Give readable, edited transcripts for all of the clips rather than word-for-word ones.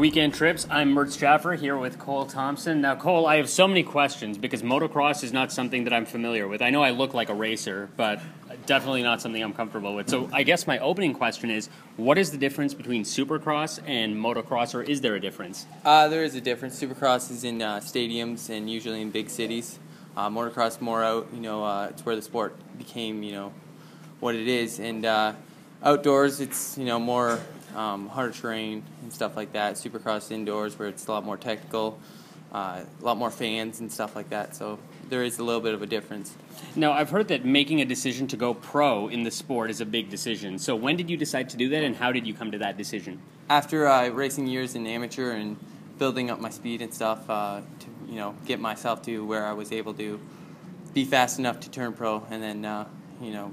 Weekend Trips. I'm Mert Jaffer here with Cole Thompson. Now, Cole, I have so many questions because motocross is not something that I'm familiar with. I know I look like a racer, but definitely not something I'm comfortable with. So I guess my opening question is, what is the difference between Supercross and motocross, or is there a difference? There is a difference. Supercross is in stadiums and usually in big cities. Motocross more out, it's where the sport became, what it is. And outdoors, it's, more harder terrain and stuff like that. Supercross indoors, where it's a lot more technical, a lot more fans and stuff like that. So there is a little bit of a difference. Now, I've heard that making a decision to go pro in the sport is a big decision. So when did you decide to do that, and how did you come to that decision? After racing years in amateur and building up my speed and stuff to get myself to where I was able to be fast enough to turn pro, and then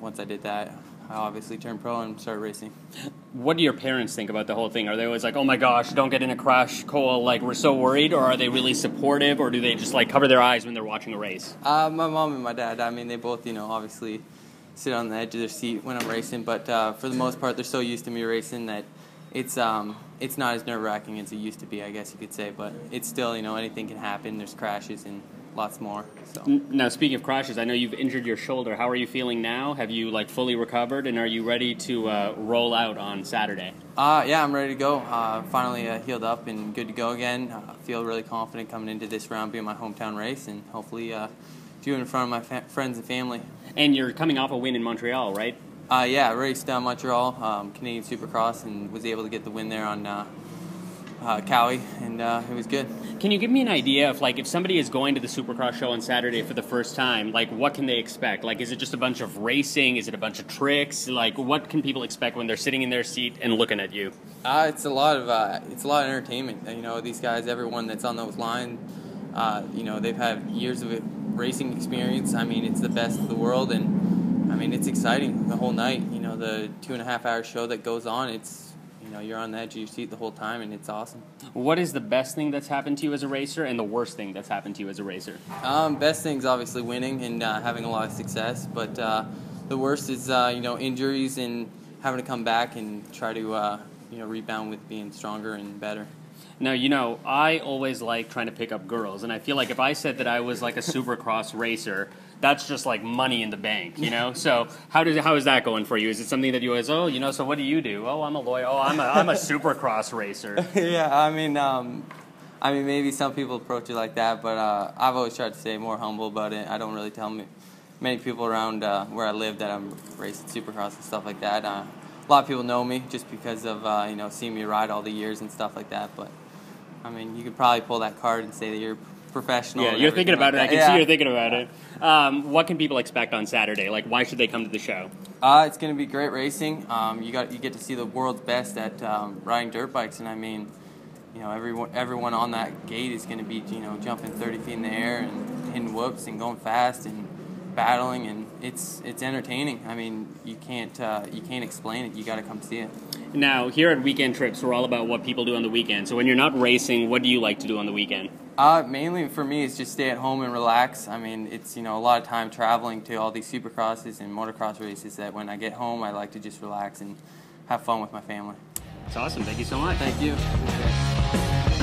once I did that, I obviously turned pro and started racing. What do your parents think about the whole thing? Are they always like, oh my gosh, don't get in a crash, Cole, like we're so worried, or are they really supportive, or do they just like cover their eyes when they're watching a race? My mom and my dad, they both, obviously sit on the edge of their seat when I'm racing, but for the most part, they're so used to me racing that it's not as nerve-wracking as it used to be, I guess you could say, but it's still, anything can happen. There's crashes and lots more. So. Now, speaking of crashes, I know you've injured your shoulder. How are you feeling now? Have you fully recovered, and are you ready to roll out on Saturday? Yeah, I'm ready to go. Finally healed up and good to go again. I feel really confident coming into this round, being my hometown race, and hopefully do it in front of my friends and family. And you're coming off a win in Montreal, right? Yeah, I raced Montreal, Canadian Supercross, and was able to get the win there on Cowie, and it was good. Can you give me an idea of, if somebody is going to the Supercross show on Saturday for the first time, what can they expect? Is it just a bunch of racing? Is it a bunch of tricks? What can people expect when they're sitting in their seat and looking at you? It's a lot of entertainment. These guys, everyone that's on those lines, they've had years of racing experience. It's the best of the world, and it's exciting the whole night. The 2.5-hour show that goes on, you're on the edge of your seat the whole time, and it's awesome. What is the best thing that's happened to you as a racer, and the worst thing that's happened to you as a racer? Best thing's obviously winning and having a lot of success, but the worst is injuries and having to come back and try to rebound with being stronger and better. Now, I always like trying to pick up girls, and I feel like if I said that I was a Supercross racer, that's just money in the bank, So how is that going for you? Is it something that you always, so what do you do? Oh, I'm a lawyer. Oh, I'm a Supercross racer. Yeah, maybe some people approach it like that, but I've always tried to stay more humble about it. I don't really tell many people around where I live that I'm racing Supercross and stuff like that. A lot of people know me just because of seeing me ride all the years and stuff like that, but you could probably pull that card and say that you're professional. Yeah, you're thinking about it. I can see you're thinking about it. What can people expect on Saturday? Why should they come to the show? It's going to be great racing. You get to see the world's best at riding dirt bikes, and everyone on that gate is going to be jumping 30 feet in the air and hitting whoops and going fast and battling, and it's entertaining. You can't explain it. You got to come see it. Now, here at Weekend Trips, we're all about what people do on the weekend. So when you're not racing, what do you like to do on the weekend? Mainly for me, it's just stay at home and relax. It's a lot of time traveling to all these Supercrosses and motocross races that when I get home, I like to just relax and have fun with my family. That's awesome. Thank you so much. Thank you.